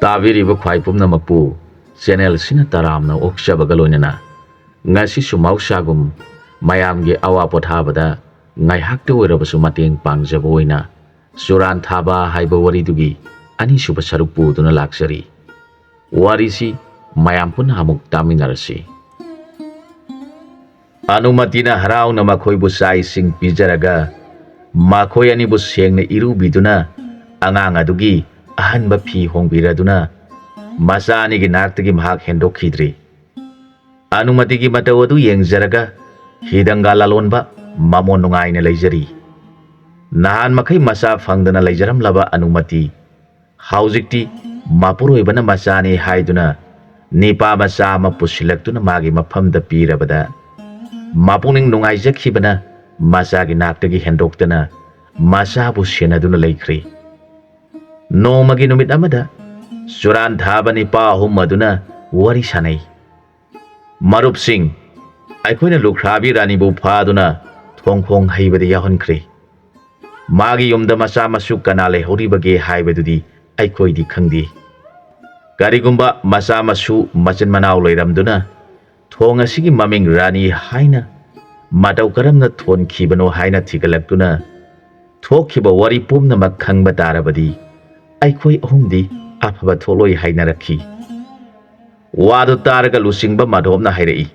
ꯇꯥꯕꯤꯔꯤꯕ ꯈ꯭ꯋꯥꯏ ꯄꯨꯝꯅꯃꯛꯄꯨ ꯆꯦꯅꯦꯜ ꯁꯤꯅ ꯇꯔꯥꯝꯅ ꯑꯣꯛꯆꯕꯒ ꯂꯣꯏꯅꯅ ꯉꯁꯤꯁꯨ ꯃꯍꯧꯁꯥꯒꯨꯝ ꯃꯌꯥꯝꯒꯤ ꯑꯋꯥ ꯄꯣꯊꯥꯕꯗ ꯉꯥꯏꯍꯥꯛꯇ ꯑꯣꯏꯔꯕꯁꯨ ꯃꯇꯦꯡ ꯄꯥꯡꯖꯕ ꯑꯣꯏꯅ ꯆꯨꯔꯥꯟ ꯊꯥꯕ ꯍꯥꯏꯕ ꯋꯥꯔꯤꯗꯨꯒꯤ ꯑꯅꯤꯁꯨꯕ ꯁꯔꯨꯛ ꯄꯨꯗꯨꯅ ꯂꯥꯛꯆꯔꯤ꯫ ꯋꯥꯔꯤꯁꯤ ꯃꯌꯥꯝ ꯄꯨꯟꯅ ꯑꯃꯨꯛ ꯇꯥꯃꯤꯟꯅꯔꯁꯤ꯫ ꯑꯅꯨꯃꯇꯤꯅ ꯍꯔꯥꯎꯅ ꯃꯈꯣꯏꯕꯨ ꯆꯥꯛ ꯏꯁꯤꯡ ꯄꯤꯖꯔꯒ ꯃꯈꯣꯏ ꯑꯅꯤꯕꯨ ꯁꯦꯡꯅ ꯏꯔꯨꯕꯤꯗꯨꯅ ꯑꯉꯥꯡ ꯑꯗꯨꯒꯤ ꯑꯍꯟꯕ ꯐꯤ ꯍꯣꯡꯕꯤꯔꯗꯨꯅ ꯃꯆꯥ ꯑꯅꯤꯒꯤ ꯅꯥꯛꯇꯒꯤ ꯃꯍꯥꯛ ꯍꯦꯟꯗꯣꯛꯈꯤꯗ꯭ꯔꯤ꯫ ꯑꯅꯨꯃꯇꯤꯒꯤ ꯃꯇꯧ ꯑꯗꯨ ꯌꯦꯡꯖꯔꯒ ꯍꯤꯗꯪꯒꯥ ꯂꯂꯣꯟꯕ ꯃꯃꯣꯟ ꯅꯨꯡꯉꯥꯏꯅ ꯂꯩꯖꯔꯤ꯫ ꯅꯍꯥꯟ ꯃꯈꯩ ꯃꯆꯥ ꯐꯪꯗꯅ ꯂꯩꯖꯔꯝꯂꯕ ꯑꯅꯨꯃꯇꯤ ꯍꯧꯖꯤꯛꯇꯤ ꯃꯄꯨꯔꯣꯏꯕꯅ ꯃꯆꯥꯅꯤ ꯍꯥꯏꯗꯨꯅ ꯅꯤꯄꯥ ꯃꯆꯥ ꯑꯃ ꯄꯨꯁꯤꯜꯂꯛꯇꯨꯅ ꯃꯥꯒꯤ ꯃꯐꯝꯗ ꯄꯤꯔꯕꯗ ꯃꯄꯨꯛꯅꯤꯡ ꯅꯨꯡꯉꯥꯏꯖꯈꯤꯕꯅ ꯃꯆꯥꯒꯤ ꯅꯥꯛꯇꯒꯤ ꯍꯦꯟꯗꯣꯛꯇꯅ ꯃꯆꯥꯕꯨ ꯁꯦꯟꯅꯗꯨꯅ ꯂꯩꯈ꯭ꯔꯤ꯫ ꯅꯣꯡꯃꯒꯤ ꯅꯨꯃꯤꯠ ꯑꯃꯗ ꯆꯨꯔꯥꯟ ꯊꯥꯕ ꯅꯤꯄꯥ ꯑꯍꯨꯝ ꯑꯗꯨꯅ ꯋꯥꯔꯤ ꯁꯥꯅꯩ꯫ ꯃꯔꯨꯞꯁꯤꯡ, ꯑꯩꯈꯣꯏꯅ ꯂꯨꯈ꯭ꯔꯥꯕꯤ ꯔꯥꯅꯤꯕꯨ ꯐꯥꯗꯨꯅ ꯊꯣꯡꯈꯣꯡ ꯍꯩꯕꯗ ꯌꯥꯎꯍꯟꯈ꯭ꯔꯦ꯫ ꯃꯥꯒꯤ ꯌꯨꯝꯗ ꯃꯆꯥ ꯃꯁꯨ ꯀꯅꯥ ꯂꯩꯍꯧꯔꯤꯕꯒꯦ ꯍꯥꯏꯕꯗꯨꯗꯤ ꯑꯩꯈꯣꯏꯗꯤ ꯈꯪꯗꯦ꯫ ꯀꯔꯤꯒꯨꯝꯕ ꯃꯆꯥ ꯃꯁꯨ ꯃꯆꯤꯟ ꯃꯅꯥꯎ ꯂꯩꯔꯝꯗꯨꯅ ꯊꯣꯡ ꯑꯁꯤꯒꯤ ꯃꯃꯤꯡ ꯔꯥꯅꯤ ꯍꯥꯏꯅ ꯃꯇꯧ ꯀꯔꯝꯅ ꯊꯣꯟꯈꯤꯕꯅꯣ ꯍꯥꯏꯅ ꯊꯤꯒꯠꯂꯛꯇꯨꯅ ꯊꯣꯛꯈꯤꯕ ꯋꯥꯔꯤ ꯄꯨꯝꯅꯃꯛ ꯈꯪꯕ ꯇꯥꯔꯕꯗꯤ ꯑꯩꯈꯣꯏ ꯑꯍꯨꯝꯗꯤ ꯑꯐꯕ ꯊꯣꯛꯂꯣꯏ ꯍꯥꯏꯅꯔꯛꯈꯤ꯫ ꯋꯥꯗꯨ ꯇꯥꯔꯒ ꯂꯨꯆꯤꯡꯕ ꯃꯥꯙꯣꯞꯅ ꯍꯥꯏꯔꯛꯏ,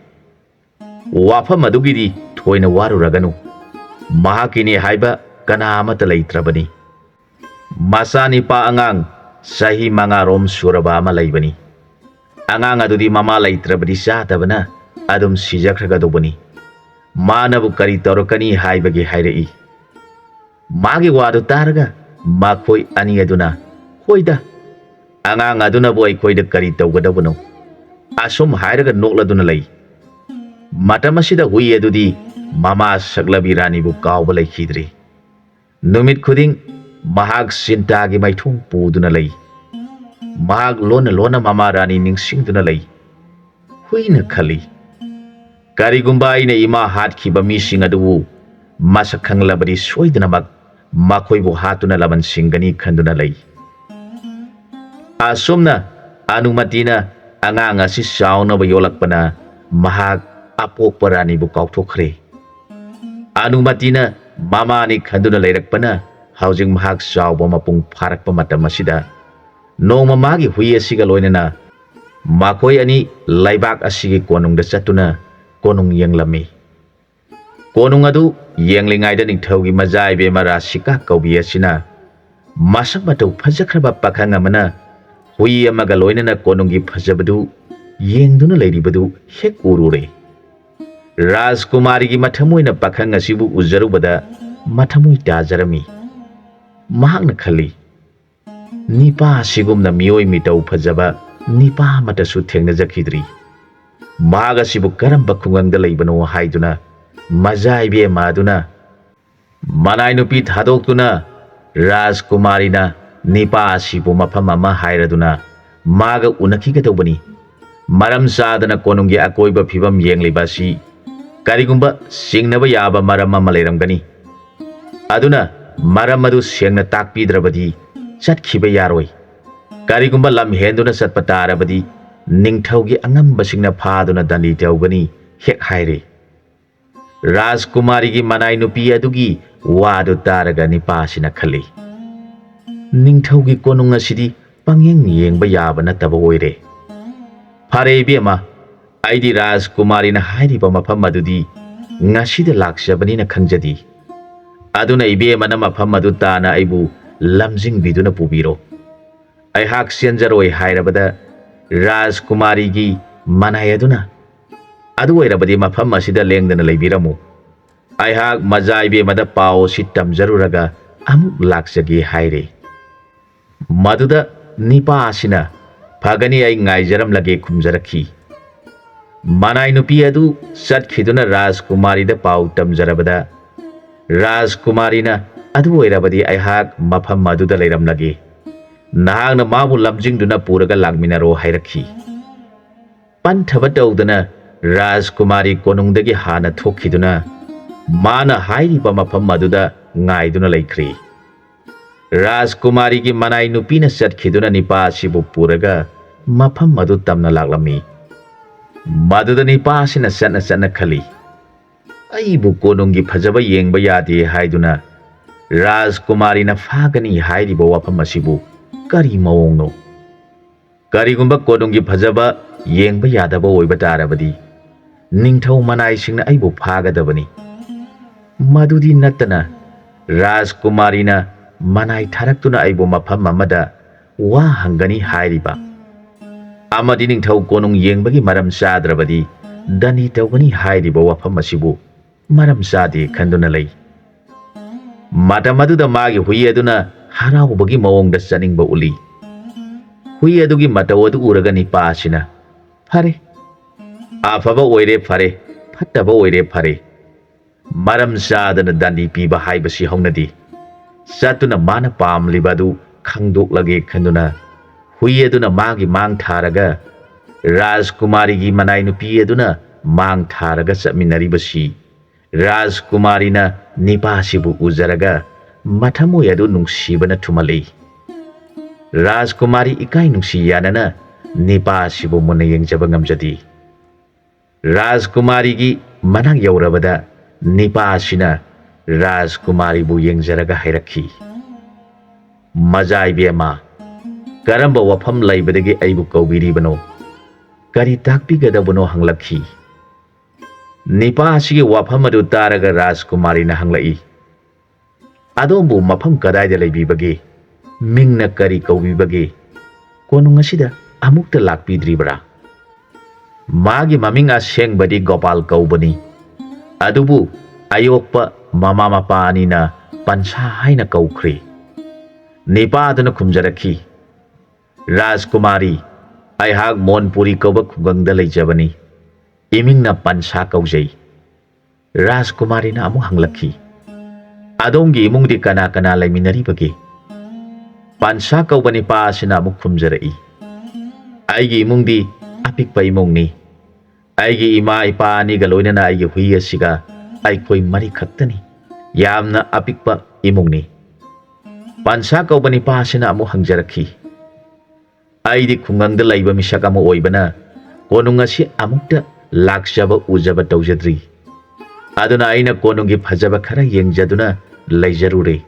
ꯋꯥꯐꯝ ꯑꯗꯨꯒꯤꯗꯤ ꯊꯣꯏꯅ ꯋꯥꯔꯨꯔꯒꯅꯨ꯫ ꯃꯍꯥꯛꯀꯤꯅꯤ ꯍꯥꯏꯕ ꯀꯅꯥ ꯑꯃꯠꯇ ꯂꯩꯇ꯭ꯔꯕꯅꯤ꯫ ꯃꯆꯥ ꯅꯤꯄꯥ ꯑꯉꯥꯡ ꯆꯍꯤ 5 ꯁꯨꯔꯕ ꯑꯃ ꯂꯩꯕꯅꯤ꯫ ꯑꯉꯥꯡ ꯑꯗꯨꯗꯤ ꯃꯃꯥ ꯂꯩꯇ꯭ꯔꯕꯗꯤ ꯆꯥꯗꯕꯅ ꯑꯗꯨꯝ ꯁꯤꯖꯈ꯭ꯔꯒꯗꯧꯕꯅꯤ꯫ ꯃꯥꯅꯕꯨ ꯀꯔꯤ ꯇꯧꯔꯛꯀꯅꯤ ꯍꯥꯏꯕꯒꯤ ꯍꯥꯏꯔꯛꯏ꯫ ꯃꯥꯒꯤ ꯋꯥꯗꯨ ꯇꯥꯔꯒ ꯃꯈꯣꯏ ꯑꯅꯤ ꯑꯗꯨꯅ, ꯍꯣꯏꯗ, ꯑꯉꯥꯡ ꯑꯗꯨꯅꯕꯨ ꯑꯩꯈꯣꯏꯗ ꯀꯔꯤ ꯇꯧꯒꯗꯕꯅꯣ, ꯑꯁꯨꯝ ꯍꯥꯏꯔꯒ ꯅꯣꯛꯂꯗꯨꯅ ꯂꯩ꯫ ꯃꯇꯝ ꯑꯁꯤꯗ ꯍꯨꯏ ꯑꯗꯨꯗꯤ ꯃꯃꯥ ꯁꯛꯂꯕꯤ ꯔꯥꯅꯤꯕꯨ ꯀꯥꯎꯕ ꯂꯩꯈꯤꯗ꯭ꯔꯤ꯫ ꯅꯨꯃꯤꯠ ꯈꯨꯗꯤꯡ ꯃꯍꯥꯛ ꯆꯤꯟꯇꯥꯒꯤ ꯃꯥꯏꯊꯣꯡ ꯄꯨꯗꯨꯅ ꯂꯩ꯫ ꯃꯍꯥꯛ ꯂꯣꯟꯅ ꯂꯣꯟꯅ ꯃꯃꯥ ꯔꯥꯅꯤ ꯅꯤꯡꯁꯤꯡꯗꯨꯅ ꯂꯩ꯫ ꯍꯨꯏꯅ ꯈꯜꯂꯤ, ꯀꯔꯤꯒꯨꯝꯕ ꯑꯩꯅ ꯏꯃꯥ ꯍꯥꯠꯈꯤꯕ ꯃꯤꯁꯤꯡ ꯑꯗꯨꯕꯨ ꯃꯁꯛ ꯈꯪꯂꯕꯗꯤ ꯁꯣꯏꯗꯅꯃꯛ ꯃꯈꯣꯏꯕꯨ ꯍꯥꯠꯇꯨꯅ ꯂꯃꯟ ꯁꯤꯡꯒꯅꯤ ꯈꯟꯗꯨꯅ ꯂꯩ꯫ ꯑꯁꯨꯝꯅ ꯑꯅꯨꯃꯇꯤꯅ ꯑꯉꯥꯡ ꯑꯁꯤ ꯆꯥꯎꯅꯕ ꯌꯣꯛꯂꯛꯄꯅ ꯃꯍꯥꯛ ꯑꯄꯣꯛꯄ ꯔꯥꯅꯤꯕꯨ ꯀꯥꯎꯊꯣꯛꯈ꯭ꯔꯦ꯫ ꯑꯅꯨꯃꯇꯤꯅ ꯃꯃꯥꯅꯤ ꯈꯟꯗꯨꯅ ꯂꯩꯔꯛꯄꯅ ꯍꯧꯖꯤꯛ ꯃꯍꯥꯛ ꯆꯥꯎꯕ ꯃꯄꯨꯡ ꯐꯥꯔꯛꯄ ꯃꯇꯝ ꯑꯁꯤꯗ ꯅꯣꯡꯃ ꯃꯥꯒꯤ ꯍꯨꯏ ꯑꯁꯤꯒ ꯂꯣꯏꯅꯅ ꯃꯈꯣꯏ ꯑꯅꯤ ꯂꯩꯕꯥꯛ ꯑꯁꯤꯒꯤ ꯀꯣꯅꯨꯡꯗ ꯆꯠꯇꯨꯅ ꯀꯣꯅꯨꯡ ꯌꯦꯡꯂꯝꯃꯤ꯫ ꯀꯣꯅꯨꯡ ꯑꯗꯨ ꯌꯦꯡꯂꯤꯉꯩꯗ ꯅꯤꯡꯊꯧꯒꯤ ꯃꯆꯥ ꯏꯕꯦꯝꯃ ꯔꯥꯁꯤꯀꯥ ꯀꯧꯕꯤ ꯑꯁꯤꯅ ꯃꯁꯛ ꯃꯇꯧ ꯐꯖꯈ꯭ꯔꯕ ꯄꯥꯈꯪ ꯑꯃꯅ ꯍꯨꯏ ꯑꯃꯒ ꯂꯣꯏꯅꯅ ꯀꯣꯅꯨꯡꯒꯤ ꯐꯖꯕꯗꯨ ꯌꯦꯡꯗꯨꯅ ꯂꯩꯔꯤꯕꯗꯨ ꯍꯦꯛ ꯎꯔꯨꯔꯦ꯫ ꯔꯥꯖꯀꯨꯃꯥꯔꯤꯒꯤ ꯃꯊꯃꯣꯏꯅ ꯄꯥꯈꯪ ꯑꯁꯤꯕꯨ ꯎꯖꯔꯨꯕꯗ ꯃꯊꯃꯣꯏ ꯇꯥꯖꯔꯝꯃꯤ꯫ ꯃꯍꯥꯛꯅ ꯈꯜꯂꯤ, ꯅꯤꯄꯥ ꯑꯁꯤꯒꯨꯝꯅ ꯃꯤꯑꯣꯏ ꯃꯤꯇꯧ ꯐꯖꯕ ꯅꯤꯄꯥ ꯑꯃꯠꯇꯁꯨ ꯊꯦꯡꯅꯖꯈꯤꯗ꯭ꯔꯤ꯫ ꯃꯍꯥꯛ ꯑꯁꯤꯕꯨ ꯀꯔꯝꯕ ꯈꯨꯡꯒꯪꯗ ꯂꯩꯕꯅꯣ ꯍꯥꯏꯗꯨꯅ ꯃꯆꯥ ꯏꯕꯦꯝꯃ ꯑꯗꯨꯅ ꯃꯅꯥꯏ ꯅꯨꯄꯤ ꯊꯥꯗꯣꯛꯇꯨꯅ ꯔꯥꯖꯀꯨꯃꯥꯔꯤꯅ ꯅꯤꯄꯥ ꯑꯁꯤꯕꯨ ꯃꯐꯝ ꯑꯃ ꯍꯥꯏꯔꯗꯨꯅ ꯃꯥꯒ ꯎꯅꯈꯤꯒꯗꯧꯕꯅꯤ꯫ ꯃꯔꯝ ꯆꯥꯗꯅ ꯀꯣꯅꯨꯡꯒꯤ ꯑꯀꯣꯏꯕ ꯐꯤꯕꯝ ꯌꯦꯡꯂꯤꯕ ꯑꯁꯤ ꯀꯔꯤꯒꯨꯝꯕ ꯆꯤꯡꯅꯕ ꯌꯥꯕ ꯃꯔꯝ ꯑꯃ ꯂꯩꯔꯝꯒꯅꯤ꯫ ꯑꯗꯨꯅ ꯃꯔꯝ ꯑꯗꯨ ꯁꯦꯡꯅ ꯇꯥꯛꯄꯤꯗ꯭ꯔꯕꯗꯤ ꯆꯠꯈꯤꯕ ꯌꯥꯔꯣꯏ꯫ ꯀꯔꯤꯒꯨꯝꯕ ꯂꯝ ꯍꯦꯟꯗꯨꯅ ꯆꯠꯄ ꯇꯥꯔꯕꯗꯤ ꯅꯤꯡꯊꯧꯒꯤ ꯑꯉꯝꯕꯁꯤꯡꯅ ꯐꯥꯗꯨꯅ ꯗꯟꯗꯤ ꯇꯧꯒꯅꯤ ꯍꯦꯛ ꯍꯥꯏꯔꯦ꯫ ꯔꯥꯖꯀꯨꯃꯥꯔꯤꯒꯤ ꯃꯅꯥꯏ ꯅꯨꯄꯤ ꯑꯗꯨꯒꯤ ꯋꯥꯗꯨ ꯇꯥꯔꯒ ꯅꯤꯄꯥꯁꯤꯅ ꯈꯜꯂꯤ, ꯅꯤꯡꯊꯧꯒꯤ ꯀꯣꯅꯨꯡ ꯑꯁꯤꯗꯤ ꯄꯪꯌꯦꯡ ꯌꯦꯡꯕ ꯌꯥꯕ ꯅꯠꯇꯕ ꯑꯣꯏꯔꯦ꯫ ꯐꯔꯦ ꯏꯕꯦꯝꯃ, ꯑꯩꯗꯤ ꯔꯥꯖꯀꯨꯃꯥꯔꯤꯅ ꯍꯥꯏꯔꯤꯕ ꯃꯐꯝ ꯑꯗꯨꯗꯤ ꯉꯁꯤꯗ ꯂꯥꯛꯆꯕꯅꯤꯅ ꯈꯪꯖꯗꯦ꯫ ꯑꯗꯨꯅ ꯏꯕꯦꯝꯃꯅ ꯃꯐꯝ ꯑꯗꯨ ꯇꯥꯅ ꯑꯩꯕꯨ ꯂꯝꯖꯤꯡꯕꯤꯗꯨꯅ ꯄꯨꯕꯤꯔꯣ꯫ ꯑꯩꯍꯥꯛ ꯆꯦꯟꯖꯔꯣꯏ ꯍꯥꯏꯔꯕꯗ ꯔꯥꯖꯀꯨꯃꯥꯔꯤꯒꯤ ꯃꯅꯥꯏ ꯑꯗꯨꯅ, ꯑꯗꯨ ꯑꯣꯏꯔꯕꯗꯤ ꯃꯐꯝ ꯑꯁꯤꯗ ꯂꯦꯡꯗꯅ ꯂꯩꯕꯤꯔꯝꯃꯨ꯫ ꯑꯩꯍꯥꯛ ꯃꯆꯥ ꯏꯕꯦꯝꯃꯗ ꯄꯥꯎ ꯑꯁꯤ ꯇꯝꯖꯔꯨꯔꯒ ꯑꯃꯨꯛ ꯂꯥꯛꯆꯒꯦ ꯍꯥꯏꯔꯦ꯫ ꯃꯗꯨꯗ ꯅꯤꯄꯥ ꯑꯁꯤꯅ ꯐꯒꯅꯤ, ꯑꯩ ꯉꯥꯏꯖꯔꯝꯂꯒꯦ ꯈꯨꯝꯖꯔꯛꯈꯤ꯫ ꯃꯅꯥꯏ ꯅꯨꯄꯤ ꯑꯗꯨ ꯆꯠꯈꯤꯗꯨꯅ ꯔꯥꯖꯀꯨꯃꯥꯔꯤꯗ ꯄꯥꯎ ꯇꯝꯖꯔꯕꯗ ꯔꯥꯖꯀꯨꯃꯥꯔꯤꯅ, ꯑꯗꯨ ꯑꯣꯏꯔꯕꯗꯤ ꯑꯩꯍꯥꯛ ꯃꯐꯝ ꯑꯗꯨꯗ ꯂꯩꯔꯝꯂꯒꯦ, ꯅꯍꯥꯛꯅ ꯃꯥꯕꯨ ꯂꯝꯖꯤꯡꯗꯨꯅ ꯄꯨꯔꯒ ꯂꯥꯛꯃꯤꯟꯅꯔꯣ ꯍꯥꯏꯔꯛꯈꯤ꯫ ꯄꯟꯊꯕ ꯇꯧꯗꯅ ꯔꯥꯖꯀꯨꯃꯥꯔꯤ ꯀꯣꯅꯨꯡꯗꯒꯤ ꯍꯥꯟꯅ ꯊꯣꯛꯈꯤꯗꯨꯅ ꯃꯥꯅ ꯍꯥꯏꯔꯤꯕ ꯃꯐꯝ ꯑꯗꯨꯗ ꯉꯥꯏꯗꯨꯅ ꯂꯩꯈ꯭ꯔꯦ꯫ ꯔꯥꯖꯀꯨꯃꯥꯔꯤꯒꯤ ꯃꯅꯥꯏ ꯅꯨꯄꯤꯅ ꯆꯠꯈꯤꯗꯨꯅ ꯅꯤꯄꯥ ꯑꯁꯤꯕꯨ ꯄꯨꯔꯒ ꯃꯐꯝ ꯑꯗꯨ ꯇꯝꯅ ꯂꯥꯛꯂꯝꯃꯤ꯫ ꯃꯗꯨꯗ ꯅꯤꯄꯥ ꯑꯁꯤꯅ ꯆꯠꯅ ꯆꯠꯅ ꯈꯜꯂꯤ, ꯑꯩꯕꯨ ꯀꯣꯅꯨꯡꯒꯤ ꯐꯖꯕ ꯌꯦꯡꯕ ꯌꯥꯗꯦ ꯍꯥꯏꯗꯨꯅ ꯔꯥꯖꯀꯨꯃꯥꯔꯤꯅ ꯐꯥꯒꯅꯤ ꯍꯥꯏꯔꯤꯕ ꯋꯥꯐꯝ ꯑꯁꯤꯕꯨ ꯀꯔꯤ ꯃꯑꯣꯡꯅꯣ? ꯀꯔꯤꯒꯨꯝꯕ ꯀꯣꯅꯨꯡꯒꯤ ꯐꯖꯕ ꯌꯦꯡꯕ ꯌꯥꯗꯕ ꯑꯣꯏꯕ ꯇꯥꯔꯕꯗꯤ ꯅꯤꯡꯊꯧ ꯃꯅꯥꯏꯁꯤꯡꯅ ꯑꯩꯕꯨ ꯐꯥꯒꯗꯕꯅꯤ꯫ ꯃꯗꯨꯗꯤ ꯅꯠꯇꯅ ꯔꯥꯖꯀꯨꯃꯥꯔꯤꯅ ꯃꯅꯥꯏ ꯊꯥꯔꯛꯇꯨꯅ ꯑꯩꯕꯨ ꯃꯐꯝ ꯑꯃꯗ ꯋꯥ ꯍꯪꯒꯅꯤ ꯍꯥꯏꯔꯤꯕ ꯑꯃꯗꯤ ꯅꯤꯡꯊꯧ ꯀꯣꯅꯨꯡ ꯌꯦꯡꯕꯒꯤ ꯃꯔꯝ ꯆꯥꯗ꯭ꯔꯕꯗꯤ ꯗꯟꯗꯤ ꯇꯧꯒꯅꯤ ꯍꯥꯏꯔꯤꯕ ꯋꯥꯐꯝ ꯑꯁꯤꯕꯨ ꯃꯔꯝ ꯆꯥꯗꯦ ꯈꯟꯗꯨꯅ ꯂꯩ꯫ ꯃꯇꯝ ꯑꯗꯨꯗ ꯃꯥꯒꯤ ꯍꯨꯏ ꯑꯗꯨꯅ ꯍꯔꯥꯎꯕꯒꯤ ꯃꯑꯣꯡꯗ ꯆꯠꯅꯤꯡꯕ ꯎꯠꯂꯤ꯫ ꯍꯨꯏ ꯑꯗꯨꯒꯤ ꯃꯇꯧ ꯑꯗꯨ ꯎꯔꯒ ꯅꯤꯄꯥ ꯑꯁꯤꯅ, ꯐꯔꯦ, ꯑꯐꯕ ꯑꯣꯏꯔꯦ ꯐꯔꯦ, ꯐꯠꯇꯕ ꯑꯣꯏꯔꯦ ꯐꯔꯦ, ꯃꯔꯝ ꯆꯥꯗꯅ ꯗꯟꯗꯤ ꯄꯤꯕ ꯍꯥꯏꯕꯁꯤ ꯍꯧꯅꯗꯦ, ꯆꯠꯇꯨꯅ ꯃꯥꯅ ꯄꯥꯝꯂꯤꯕ ꯑꯗꯨ ꯈꯪꯗꯣꯛꯂꯒꯦ ꯈꯟꯗꯨꯅ ꯍꯨꯏ ꯑꯗꯨꯅ ꯃꯥꯒꯤ ꯃꯥꯡ ꯊꯥꯔꯒ ꯔꯥꯖꯀꯨꯃꯥꯔꯤꯒꯤ ꯃꯅꯥꯏ ꯅꯨꯄꯤ ꯑꯗꯨꯅ ꯃꯥꯡ ꯊꯥꯔꯒ ꯆꯠꯃꯤꯟꯅꯔꯤꯕꯁꯤ ꯔꯥꯖꯀꯨꯃꯥꯔꯤꯅ ꯅꯤꯄꯥ ꯑꯁꯤꯕꯨ ꯎꯖꯔꯒ ꯃꯊꯃꯣꯏ ꯑꯗꯨ ꯅꯨꯡꯁꯤꯕꯅ ꯊꯨꯝꯍꯠꯂꯤ꯫ ꯔꯥꯖꯀꯨꯃꯥꯔꯤ ꯏꯀꯥꯏ ꯅꯨꯡꯁꯤ ꯌꯥꯅꯅ ꯅꯤꯄꯥ ꯑꯁꯤꯕꯨ ꯃꯨꯟꯅ ꯌꯦꯡꯖꯕ ꯉꯝꯖꯗꯦ꯫ ꯔꯥꯖꯀꯨꯃꯥꯔꯤꯒꯤ ꯃꯅꯥꯛ ꯌꯧꯔꯕꯗ ꯅꯤꯄꯥ ꯑꯁꯤꯅ ꯔꯥꯖꯀꯨꯃꯥꯔꯤꯕꯨ ꯌꯦꯡꯖꯔꯒ ꯍꯥꯏꯔꯛꯈꯤ, ꯃꯖꯥ ꯏꯕꯦꯝꯃ, ꯀꯔꯝꯕ ꯋꯥꯐꯝ ꯂꯩꯕꯗꯒꯤ ꯑꯩꯕꯨ ꯀꯧꯕꯤꯔꯤꯕꯅꯣ? ꯀꯔꯤ ꯇꯥꯛꯄꯤꯒꯗꯕꯅꯣ ꯍꯪꯂꯛꯈꯤ꯫ ꯅꯤꯄꯥ ꯑꯁꯤꯒꯤ ꯋꯥꯐꯝ ꯑꯗꯨ ꯇꯥꯔꯒ ꯔꯥꯖꯀꯨꯃꯥꯔꯤꯅ ꯍꯪꯂꯛꯏ, ꯑꯗꯣꯝꯕꯨ ꯃꯐꯝ ꯀꯗꯥꯏꯗ ꯂꯩꯕꯤꯕꯒꯦ? ꯃꯤꯡꯅ ꯀꯔꯤ ꯀꯧꯕꯤꯕꯒꯦ? ꯀꯣꯅꯨꯡ ꯑꯁꯤꯗ ꯑꯃꯨꯛꯇ ꯂꯥꯛꯄꯤꯗ꯭ꯔꯤꯕꯔꯥ? ꯃꯥꯒꯤ ꯃꯃꯤꯡ ꯑꯁꯦꯡꯕꯗꯤ ꯒꯣꯄꯥꯜ ꯀꯧꯕꯅꯤ, ꯑꯗꯨꯕꯨ ꯑꯌꯣꯛꯄ ꯃꯃꯥ ꯃꯄꯥ ꯑꯅꯤꯅ ꯄꯟꯁꯥ ꯍꯥꯏꯅ ꯀꯧꯈ꯭ꯔꯦ꯫ ꯅꯤꯄꯥ ꯑꯗꯨꯅ ꯈꯨꯝꯖꯔꯛꯈꯤ, ꯔꯥꯖꯀꯨꯃꯥꯔꯤ, ꯑꯩꯍꯥꯛ ꯃꯣꯟꯄꯨꯔꯤ ꯀꯧꯕ ꯈꯨꯡꯒꯪꯗ ꯂꯩꯖꯕꯅꯤ, ꯏꯃꯤꯡꯅ ꯄꯟꯁꯥ ꯀꯧꯖꯩ꯫ ꯔꯥꯖꯀꯨꯃꯥꯔꯤꯅ ꯑꯃꯨꯛ ꯍꯪꯂꯛꯈꯤ, ꯑꯗꯣꯝꯒꯤ ꯏꯃꯨꯡꯗꯤ ꯀꯅꯥ ꯀꯅꯥ ꯂꯩꯃꯤꯟꯅꯔꯤꯕꯒꯦ? ꯄꯟꯁꯥ ꯀꯧꯕ ꯅꯤꯄꯥ ꯑꯁꯤꯅ ꯑꯃꯨꯛ ꯈꯨꯝꯖꯔꯛꯏ, ꯑꯩꯒꯤ ꯏꯃꯨꯡꯗꯤ ꯑꯄꯤꯛꯄ ꯏꯃꯨꯡꯅꯤ, ꯑꯩꯒꯤ ꯏꯃꯥ ꯏꯄꯥ ꯑꯅꯤꯒ ꯂꯣꯏꯅꯅ ꯑꯩꯒꯤ ꯍꯨꯏ ꯑꯁꯤꯒ ꯑꯩꯈꯣꯏ ꯃꯔꯤ ꯈꯛꯇꯅꯤ, ꯌꯥꯝꯅ ꯑꯄꯤꯛꯄ ꯏꯃꯨꯡꯅꯤ꯫ ꯄꯟꯁꯥ ꯀꯧꯕ ꯅꯤꯄꯥ ꯑꯁꯤꯅ ꯑꯃꯨꯛ ꯍꯪꯖꯔꯛꯈꯤ, ꯑꯩꯗꯤ ꯈꯨꯡꯒꯪꯗ ꯂꯩꯕ ꯃꯤꯁꯛ ꯑꯃ ꯑꯣꯏꯕꯅ ꯀꯣꯅꯨꯡ ꯑꯁꯤ ꯑꯃꯨꯛꯇ ꯂꯥꯛꯆꯕ ꯎꯖꯕ ꯇꯧꯖꯗ꯭ꯔꯤ, ꯑꯗꯨꯅ ꯑꯩꯅ ꯀꯣꯅꯨꯡꯒꯤ ꯐꯖꯕ ꯈꯔ ꯌꯦꯡꯖꯗꯨꯅ ꯂꯩꯖꯔꯨꯔꯦ꯫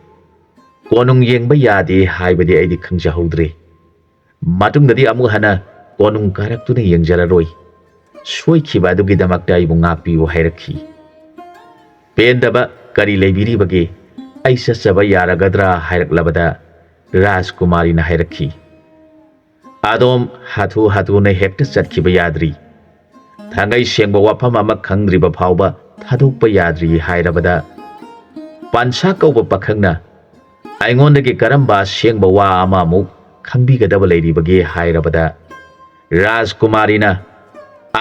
ꯀꯣꯅꯨꯡ ꯌꯦꯡꯕ ꯌꯥꯗꯦ ꯍꯥꯏꯕꯗꯤ ꯑꯩꯗꯤ ꯈꯪꯖꯍꯧꯗ꯭ꯔꯦ, ꯃꯇꯨꯡꯗꯗꯤ ꯑꯃꯨꯛ ꯍꯟꯅ ꯀꯣꯅꯨꯡ ꯀꯥꯔꯛꯇꯨꯅ ꯌꯦꯡꯖꯔꯔꯣꯏ, ꯁꯣꯏꯈꯤꯕ ꯑꯗꯨꯒꯤꯗꯃꯛꯇ ꯑꯩꯕꯨ ꯉꯥꯛꯄꯤꯌꯨ ꯍꯥꯏꯔꯛꯈꯤ꯫ ꯄꯦꯟꯗꯕ ꯀꯔꯤ ꯂꯩꯕꯤꯔꯤꯕꯒꯦ? ꯑꯩ ꯆꯠꯆꯕ ꯌꯥꯔꯒꯗ꯭ꯔꯥ ꯍꯥꯏꯔꯛꯂꯕꯗ ꯔꯥꯖꯀꯨꯃꯥꯔꯤꯅ ꯍꯥꯏꯔꯛꯈꯤ, ꯑꯗꯣꯝ ꯍꯥꯊꯨ ꯍꯥꯊꯨꯅ ꯍꯦꯛꯇ ꯆꯠꯈꯤꯕ ꯌꯥꯗ꯭ꯔꯤ, ꯊꯥꯡꯒꯩ ꯁꯦꯡꯕ ꯋꯥꯐꯝ ꯑꯃ ꯈꯪꯗ꯭ꯔꯤꯕ ꯐꯥꯎꯕ ꯊꯥꯗꯣꯛꯄ ꯌꯥꯗ꯭ꯔꯤ ꯍꯥꯏꯔꯕꯗ ꯄꯟꯁꯥ ꯀꯧꯕ ꯄꯥꯈꯪꯅ, ꯑꯩꯉꯣꯟꯗꯒꯤ ꯀꯔꯝꯕ ꯑꯁꯦꯡꯕ ꯋꯥ ꯑꯃ ꯑꯃꯨꯛ ꯈꯪꯕꯤꯒꯗꯕ ꯂꯩꯔꯤꯕꯒꯦ ꯍꯥꯏꯔꯕꯗ ꯔꯥꯖꯀꯨꯃꯥꯔꯤꯅ,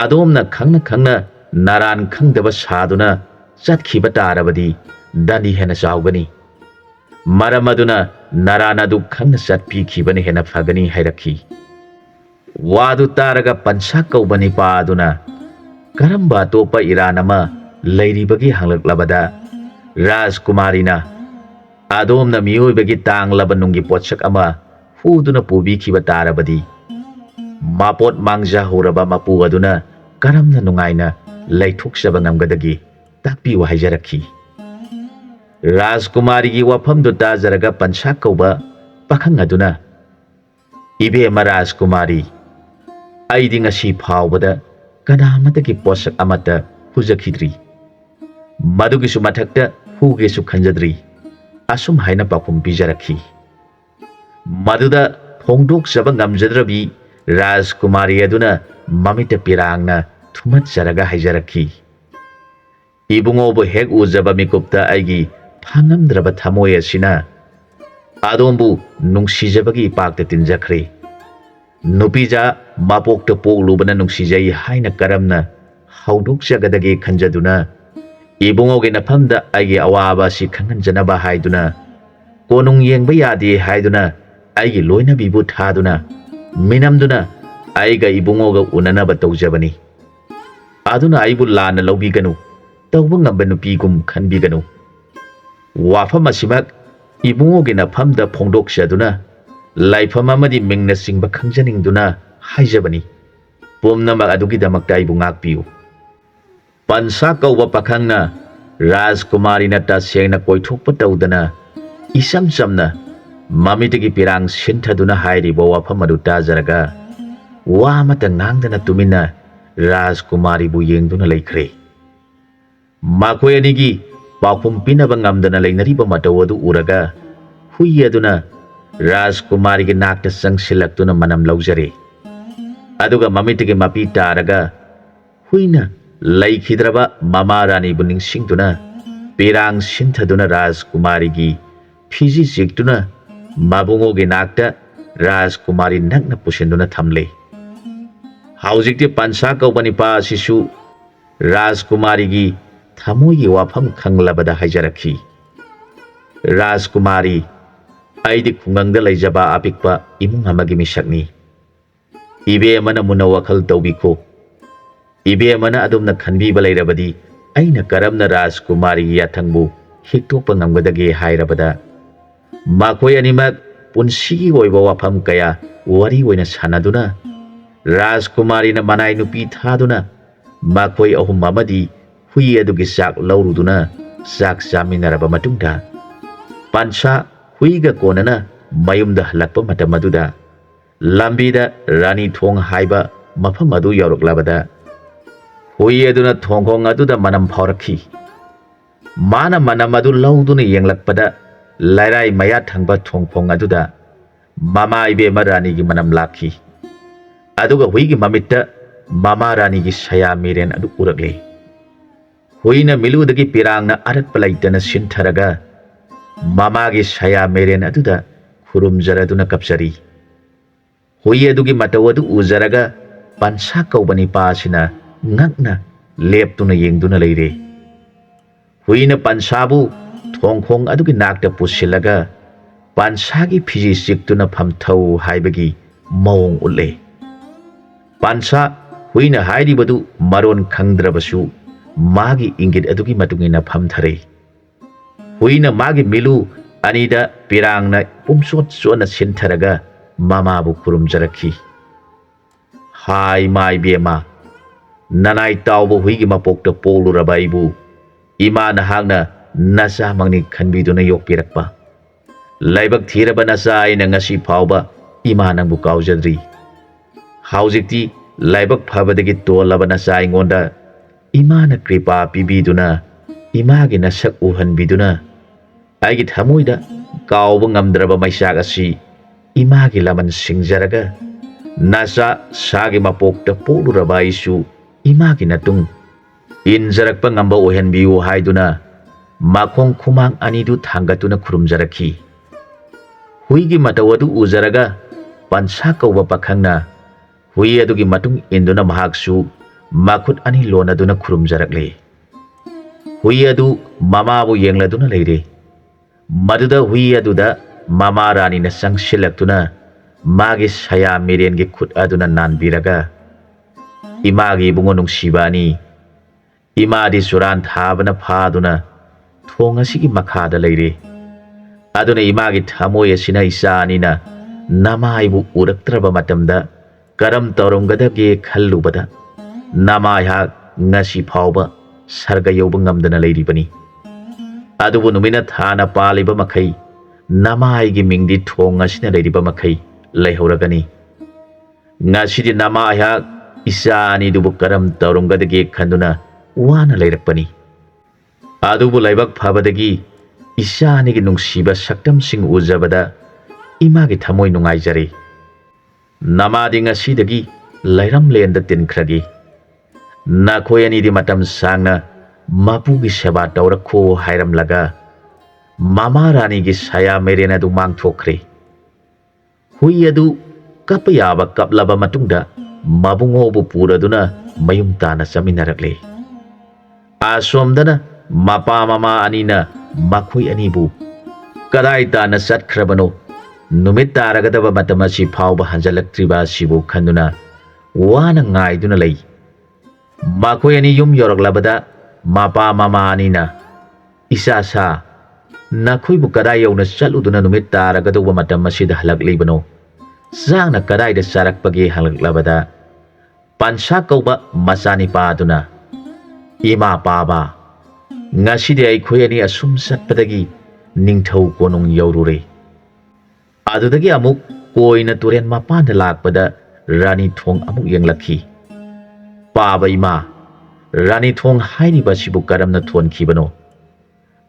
ꯑꯗꯣꯝꯅ ꯈꯪꯅ ꯈꯪꯅ ꯅꯔꯥꯟ ꯈꯪꯗꯕ ꯁꯥꯗꯨꯅ ꯆꯠꯈꯤꯕ ꯇꯥꯔꯕꯗꯤ ꯗꯟꯗꯤ ꯍꯦꯟꯅ ꯆꯥꯎꯒꯅꯤ, ꯃꯔꯝ ꯑꯗꯨꯅ ꯅꯔꯥꯟ ꯑꯗꯨ ꯈꯪꯅ ꯆꯠꯄꯤꯈꯤꯕꯅ ꯍꯦꯟꯅ ꯐꯒꯅꯤ ꯍꯥꯏꯔꯛꯈꯤ꯫ ꯋꯥꯗꯨ ꯇꯥꯔꯒ ꯄꯟꯁꯥ ꯀꯧꯕ ꯅꯤꯄꯥ ꯑꯗꯨꯅ ꯀꯔꯝꯕ ꯑꯇꯣꯞꯄ ꯏꯔꯥꯟ ꯑꯃ ꯂꯩꯔꯤꯕꯒꯦ ꯍꯪꯂꯛꯂꯕꯗ ꯔꯥꯖꯀꯨꯃꯥꯔꯤꯅ, ꯑꯗꯣꯝꯅ ꯃꯤꯑꯣꯏꯕꯒꯤ ꯇꯥꯡꯂꯕ ꯅꯨꯡꯒꯤ ꯄꯣꯠꯁꯛ ꯑꯃ ꯍꯨꯗꯨꯅ ꯄꯨꯕꯤꯈꯤꯕ ꯇꯥꯔꯕꯗꯤ ꯃꯄꯣꯠ ꯃꯥꯡꯖꯍꯧꯔꯕ ꯃꯄꯨ ꯑꯗꯨꯅ ꯀꯔꯝꯅ ꯅꯨꯡꯉꯥꯏꯅ ꯂꯩꯊꯣꯛꯆꯕ ꯉꯝꯒꯗꯒꯦ ꯇꯥꯛꯄꯤꯌꯨ ꯍꯥꯏꯖꯔꯛꯈꯤ꯫ ꯔꯥꯖꯀꯨꯃꯥꯔꯤꯒꯤ ꯋꯥꯐꯝꯗꯨ ꯇꯥꯖꯔꯒ ꯄꯟꯁꯥ ꯀꯧꯕ ꯄꯥꯈꯪ ꯑꯗꯨꯅ, ꯏꯕꯦꯝꯃ ꯔꯥꯖꯀꯨꯃꯥꯔꯤ, ꯑꯩꯗꯤ ꯉꯁꯤ ꯐꯥꯎꯕꯗ ꯀꯅꯥꯃꯠꯇꯒꯤ ꯄꯣꯠꯁꯛ ꯑꯃꯠꯇ ꯍꯨꯖꯈꯤꯗ꯭ꯔꯤ, ꯃꯗꯨꯒꯤꯁꯨ ꯃꯊꯛꯇ ꯍꯨꯒꯦꯁꯨ ꯈꯟꯖꯗ꯭ꯔꯤ, ꯑꯁꯨꯝ ꯍꯥꯏꯅ ꯄꯥꯎꯈꯨꯝ ꯄꯤꯖꯔꯛꯈꯤ꯫ ꯃꯗꯨꯗ ꯐꯣꯡꯗꯣꯛꯆꯕ ꯉꯝꯖꯗ꯭ꯔꯕꯤ ꯔꯥꯖꯀꯨꯃꯥꯔꯤ ꯑꯗꯨꯅ ꯃꯃꯤꯠꯇ ꯄꯤꯔꯥꯡꯅ ꯊꯨꯝꯍꯠꯆꯔꯒ ꯍꯥꯏꯖꯔꯛꯈꯤ, ꯏꯕꯨꯡꯉꯣꯕꯨ ꯍꯦꯛ ꯎꯖꯕ ꯃꯤꯀꯨꯞꯇ ꯑꯩꯒꯤ ꯐꯥꯉꯝꯗ꯭ꯔꯕ ꯊꯃꯣꯏ ꯑꯁꯤꯅ ꯑꯗꯣꯝꯕꯨ ꯅꯨꯡꯁꯤꯖꯕꯒꯤ ꯏꯄꯥꯛꯇ ꯇꯤꯟꯖꯈ꯭ꯔꯦ꯫ ꯅꯨꯄꯤꯖꯥ ꯃꯄꯣꯛꯇ ꯄꯣꯛꯂꯨꯕꯅ ꯅꯨꯡꯁꯤꯖꯩ ꯍꯥꯏꯅ ꯀꯔꯝꯅ ꯍꯧꯗꯣꯛꯆꯒꯗꯒꯦ ꯈꯟꯖꯗꯨꯅ ꯏꯕꯨꯡꯉꯣꯒꯤ ꯅꯐꯝꯗ ꯑꯩꯒꯤ ꯑꯋꯥꯕ ꯑꯁꯤ ꯈꯪꯍꯟꯖꯅꯕ ꯍꯥꯏꯗꯨꯅ ꯀꯣꯅꯨꯡ ꯌꯦꯡꯕ ꯌꯥꯗꯦ ꯍꯥꯏꯗꯨꯅ ꯑꯩꯒꯤ ꯂꯣꯏꯅꯕꯤꯕꯨ ꯊꯥꯗꯨꯅ ꯃꯤꯅꯝꯗꯨꯅ ꯑꯩꯒ ꯏꯕꯨꯡꯉꯣꯒ ꯎꯅꯅꯕ ꯇꯧꯖꯕꯅꯤ, ꯑꯗꯨꯅ ꯑꯩꯕꯨ ꯂꯥꯟꯅ ꯂꯧꯕꯤꯒꯅꯨ, ꯇꯧꯕ ꯉꯝꯕ ꯅꯨꯄꯤꯒꯨꯝ ꯈꯟꯕꯤꯒꯅꯨ, ꯋꯥꯐꯝ ꯑꯁꯤꯃꯛ Ibungogi nafamda phongdokchaduna laifam amadi mingna singba khangjaningduna haijabani pumnamak adugidamakta aibu ngakpiyu. Pansa kauba pakhangna Rajkumarina tasengna koithokpa tawdana isam samna mamitigi pirang sinthaduna hairiba wafam adu tajaraga wa amata ngangdana tumina Rajkumaribu yengduna laikhre. Makhoi anigi pakhum pinaba ngamdana lainariba mataw adu uraga hui aduna Rajkumarigi nakta sangsilaktuna manam laujare. Aduga mamitigi mapi taraga huina laikhidraba mama rani bu ningsingduna pirang sinthaduna Rajkumarigi phiji jiktuna mabungogi nakta Rajkumari nakna pusinduna thamle. Haujikti pansa kaubani pa asisu Rajkumarigi thamoigi wafam khanglabada haijarakhi. Rajkumari aidi khungangda laijaba apikpa imung amagi misakni. Ibe amana muna wakhal tawbikho. Ibe amana adumna khanbiba lairabadi aina karamna Rajkumarigi yathangbu hiktopa ngamgadage hairabada makhoi animak punsigi oiba wafam kaya wari oina sanaduna Rajkumarina manai nupi thaduna makhoi ahum amadi hui adugi sak lauruduna sak chaminaraba matungda pansa huiga konana mayumda halakpa matam aduda lambida rani thong haiba mafam adu yauraklabada hui aduna thongkhong aduda manam phaurakhi. Mana manam adu lauduna yenglakpada lairai maya thangba thongphong aduda mama ibe marani gi manam lakhi. Aduga huigi mamitta mama rani gi saya miren adu urakle. Huina miludagi pirangna aratpa laitana sintharaga mama gi saya miren aduda khurumjaraduna kapsari. Hui adugi mataw adu uzaraga pansa kaubani pasina ngakna leptuna yengduna leire. Huina pansabu thongkhong adugi nakta pusilaga pansagi phiji siktuna phamthau haibagi maung ulle. Pansa huina hairibadu maron khangdrabasu magi ingit adugi matungina phamthare. Huina magi milu anida pirangna pumsot sona sintharaga mamabu khurumjarakhi. Hai mai bema nanai tawbo huigi mapokta poluraba ibu ima nahagna nasa mangni khanbiduna yokpirakpa. Laibak thiraba nasa aina ngasi phauba ima nangbu kaujadri. Haujikti laibak phabadagi tolaba nasa aingonda ima na kripa pibiduna imagi nasak uhanbiduna aigi thamoida kauba ngamdraba maisak asi imagi laman singjaraga nasa sagi mapokta poluraba isu imagi natung injarakpa ngamba ohenbiu haiduna makhong khumang anidu thangatuna khurumjarakhi. Huigi matawadu uzaraga pansa kauba pakhangna hui adugi matung induna mahaksu makhut ani lonaduna khurumjarakle. Hui adu mamabu yengladuna leire. Maduda hui aduda mama rani na sangsilaktuna magi saya mirengi khut aduna nanbiraga imagi bungo nungsibani imadi suran thabana phaduna thong asigi makhada leire. Aduna imagi thamoy asina isanina namaibu uraktraba matamda karam tawramgadage khallubada namaiha ngasi phauba sarga yauba ngamdana leiribani. Adubu numina thana paliba makhai namaigi mingdi thong asina leiriba makhai leihoragani. Ngasidi namaiha isani dubu karam tawramgadage khanduna wana leirakpani. Adubu laibak phabadagi isanigi nungsiba saktamsing ujabada imagi thamoy nungaijare. Namadi ngasidagi lairam lenda tinkragi. Nakhoi anidi matam sangna mapugi seba tawrakho hairamlaga mama ranigi saya merena du mangthokre. Hui adu kapayaba kaplaba matungda mabungobu puraduna mayum tana saminarakle. Asomdana mapa mama anina makhoi anibu kadai tana satkrabano numit taragadaba matamasi phauba hanjalaktriba sibu khanduna wana ngaiduna lei. Makhoi ani yum yoraklabada mapa mama anina isa sa Nakhoi bu kadai yauna chaluduna numit taragadauba matam asida halaklibano chakna kadaida charakpagi halaklabada pansa kauba machani paduna ima paba ngasidi aikhoi ani asum satpadagi ningthau konung yaurure adudagi amuk koina turen mapanda lakpada rani thong amuk yenglakhi paba ima rani thong hairiba sibu karamna thonkibano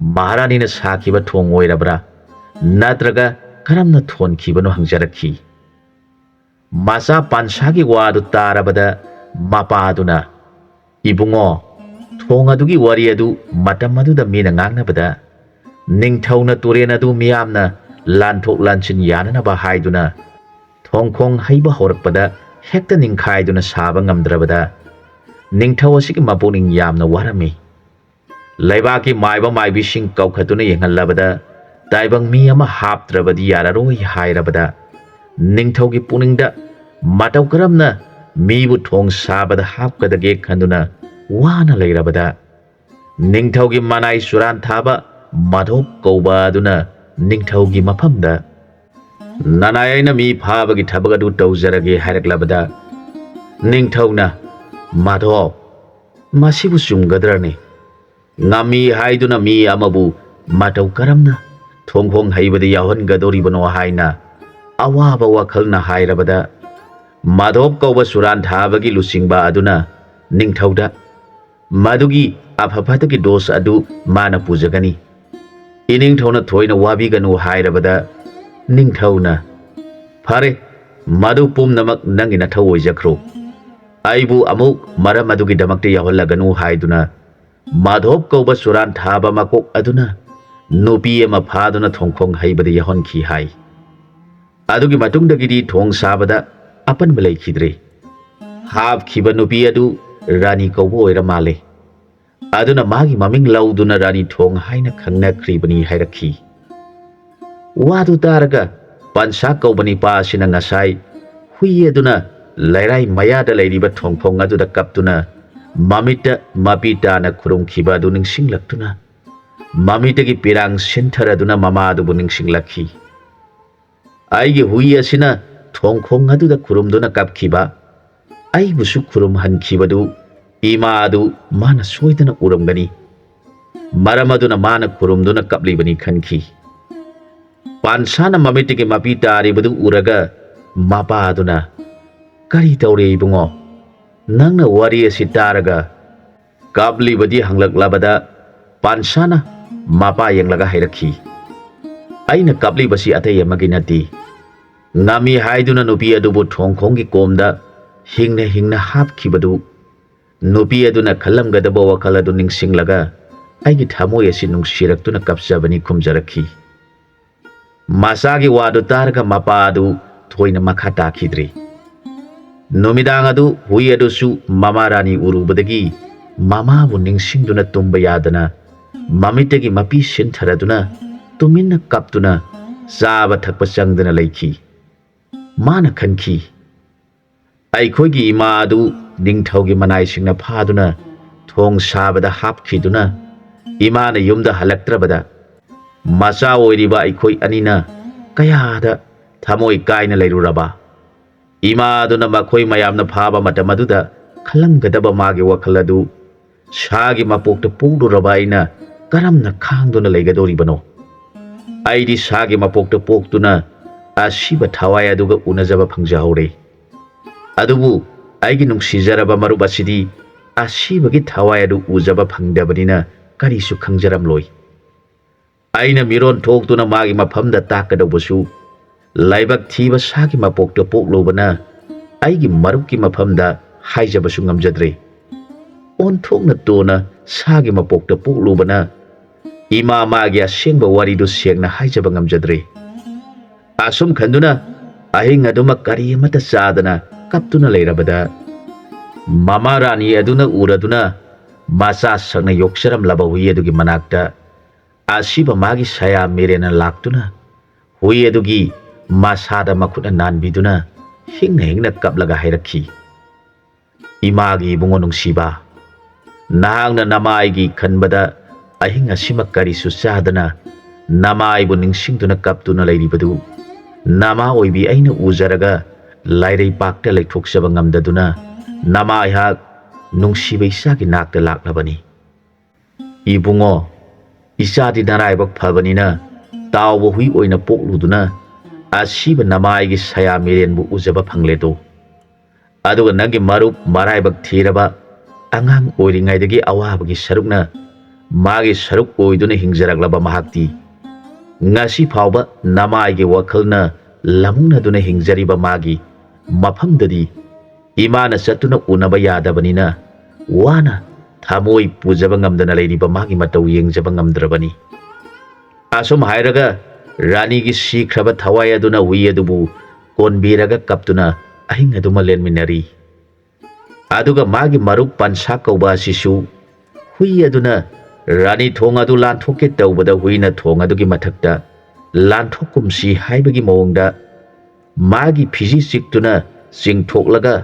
Maharani na sakiba thong oirabra natraga karamna thonkibano hangjarakhi masa pansagi wadu tarabada mapaduna ibungo thong adugi wari adu matam aduda mina ngangnabada ningthauna turen adu miyamna lanthok lanchin yanana ba haiduna thongkhong haiba horakpada hekta ningkhaiduna saba ngamdrabada ningthau asigi mapuning yamna warami Laibaki maiba maibising kaukhatuna yenghallabada taibang mi ama haptrabadi yararoi hairabada ningthaugi puningda matau karamna mibu thong sabada hapkadage khanduna wana leirabada ningthaugi manai suran thaba madhop kauba aduna ningthaugi maphamda nanayaina mi phabagi thabagadu tawjarage hairaklabada ningthauna madhop masibu chumgadrani ngami haiduna mi amabu matau karamna thongkhong haibada yahongadoribano haina awaba wakhalna hairabada madhop kauba suran thabagi lusingba aduna ningthauda madugi aphafatagi dos adu mana pujagani iningthauna thoina wabiganu hairabada ningthauna phare madu pumnamak nangina thawoi jakhro aibu amuk mara madugi damakte yahollaganu haiduna Madhop kauba suran thaba makok aduna nupi ama phaduna thongkhong haibada yahon khi hai adugi matungdagidi thong sabada apan balai khidre hab khiba nupi adu rani kauba oira male aduna magi maming lauduna rani thong haina khangna kribani hairakhi wadu taraga pansa kaubani pa sina ngasai hui aduna lairai mayada lairiba thongkhong aduda kaptuna Mamita mapita na kurung khiba adu ningsing laktuna mamita gi pirang senthara duna mama adu buning singlakhi aigi hui asina thongkhong adu da kurum duna kap khiba ai busu kurum han khiba du ima adu mana soidana uram gani maram aduna mana kurum duna kapli bani khankhi pansana mamita gi mapita ari budu uraga mapa aduna kari taure ibungo Nangna wari asi taraga kabli badi hanglak labada pansana mapa yang laga hairakhi aina kabli basi atai yamaginati ngami haiduna nupi adubu thongkhonggi komda hingna hap khibadu nupi aduna khalam gadaba wakala du ningsing laga aigi thamoi asi nungsirak kapsabani khumjarakhi masagi wadu taraga mapa adu thoina makha takhidri Numidang adu hui adu su mama rani urubadagi mama bu ningsingduna tumba yadana mamitagi mapi sintharaduna tuminna kaptuna zaba thakpa changdana leikhi mana khankhi aikhoigi ima adu ningthaugi manai singna phaduna thong sabada hapkhiduna imana yumda halaktrabada macha oiriba aikhoi anina kayada thamoi kaina leiruraba Ima aduna makhoi mayamna phaba matamaduda khalamgadaba magi wakhaladu shagi mapokta pungduraba aina karamna khangduna leigadoribano aidi shagi mapokta poktuna asiba thawai aduga unajaba phangjahore adubu aigi nungsijaraba maruba sidi asibagi thawai adu ujaba phangdabanina karisu khangjaramloi aina miron thoktuna magi maphamda takadabusu Laibak thiba sagi mapokta poklobana aigi marukki maphamda haijabasu ngamjadre onthokna tona sagi mapokta poklobana ima magi asengba waridu sengna haijaba ngamjadre asum khanduna ahing aduma kari mata sadana kaptuna leirabada mama rani aduna uraduna masa sangna yoksaram laba hui adugi manakta asiba magi saya merena laktuna hui adugi masada makuna nanbiduna hingna kaplaga hairakhi imagi bungo nungsiba nahangna namaigi khanbada ahinga sima kari su sadana ꯅꯃꯥ ꯑꯩꯕꯨ ꯅꯤꯡꯁꯤꯡꯗꯨꯅ ꯀꯞꯇꯨꯅ ꯂꯩꯔꯤꯕꯗꯨ ꯅꯃꯥ ꯑꯣꯏꯕꯤ ꯑꯩꯅ ꯎꯖꯔꯒ ꯂꯥꯏꯔꯩꯄꯥꯛꯇ ꯂꯩꯊꯣꯛꯆꯕ ꯉꯝꯗꯗꯨꯅ ꯅꯃꯥ ꯑꯩꯍꯥꯛ ꯅꯨꯡꯁꯤꯕ ꯏꯆꯥꯒꯤ ꯅꯥꯛꯇ ꯂꯥꯛꯂꯕꯅꯤ꯫ ꯏꯕꯨꯡꯉꯣ, ꯏꯆꯥꯗꯤ ꯅꯔꯥꯏꯕꯛ ꯐꯕꯅꯤꯅ ꯇꯥꯎꯕ ꯍꯨꯏ ꯑꯣꯏꯅ ꯄꯣꯛꯂꯨꯗꯨꯅ ꯑꯁꯤꯕ ꯅꯃꯥ ꯑꯩꯒꯤ ꯁꯌꯥ ꯃꯤꯔꯦꯟꯕꯨ ꯎꯖꯕ ꯐꯪꯂꯦꯗꯣ꯫ ꯑꯗꯨꯒ ꯅꯪꯒꯤ ꯃꯔꯨꯞ ꯃꯔꯥꯏꯕꯛ ꯊꯤꯔꯕ ꯑꯉꯥꯡ ꯑꯣꯏꯔꯤꯉꯩꯗꯒꯤ ꯑꯋꯥꯕꯒꯤ ꯁꯔꯨꯛꯅ ꯃꯥꯒꯤ ꯁꯔꯨꯛ ꯑꯣꯏꯗꯨꯅ ꯍꯤꯡꯖꯔꯛꯂꯕ ꯃꯍꯥꯛꯇꯤ ꯉꯁꯤ ꯐꯥꯎꯕ ꯅꯃꯥ ꯑꯩꯒꯤ ꯋꯥꯈꯜꯅ ꯂꯃꯨꯡꯅꯗꯨꯅ ꯍꯤꯡꯖꯔꯤꯕ ꯃꯥꯒꯤ ꯃꯐꯝꯗꯗꯤ ꯏꯃꯥꯅ ꯆꯠꯇꯨꯅ ꯎꯅꯕ ꯌꯥꯗꯕꯅꯤꯅ ꯋꯥꯅ ꯊꯃꯣꯏ ꯄꯨꯖꯕ ꯉꯝꯗꯅ ꯂꯩꯔꯤꯕ ꯃꯥꯒꯤ ꯃꯇꯧ ꯌꯦꯡꯖꯕ ꯉꯝꯗ꯭ꯔꯕꯅꯤ꯫ ꯑꯁꯨꯝ ꯍꯥꯏꯔꯒ ꯔꯥꯅꯤꯒꯤ ꯁꯤꯈ꯭ꯔꯕ ꯊꯋꯥꯏ ꯑꯗꯨꯅ ꯍꯨꯏ ꯑꯗꯨꯕꯨ ꯀꯣꯟꯕꯤꯔꯒ ꯀꯞꯇꯨꯅ ꯑꯍꯤꯡ ꯑꯗꯨꯃ ꯂꯦꯟꯃꯤꯟꯅꯔꯤ꯫ ꯑꯗꯨꯒ ꯃꯥꯒꯤ ꯃꯔꯨꯞ ꯄꯟꯁꯥ ꯀꯧꯕ ꯑꯁꯤꯁꯨ ꯍꯨꯏ ꯑꯗꯨꯅ ꯔꯥꯅꯤ ꯊꯣꯡ ꯑꯗꯨ ꯂꯥꯟꯊꯣꯛꯀꯦ ꯇꯧꯕꯗ ꯍꯨꯏꯅ ꯊꯣꯡ ꯑꯗꯨꯒꯤ ꯃꯊꯛꯇ ꯂꯥꯟꯊꯣꯛꯀꯨꯝꯁꯤ ꯍꯥꯏꯕꯒꯤ ꯃꯑꯣꯡꯗ ꯃꯥꯒꯤ ꯐꯤꯖꯤ ꯆꯤꯛꯇꯨꯅ ꯆꯤꯡꯊꯣꯛꯂꯒ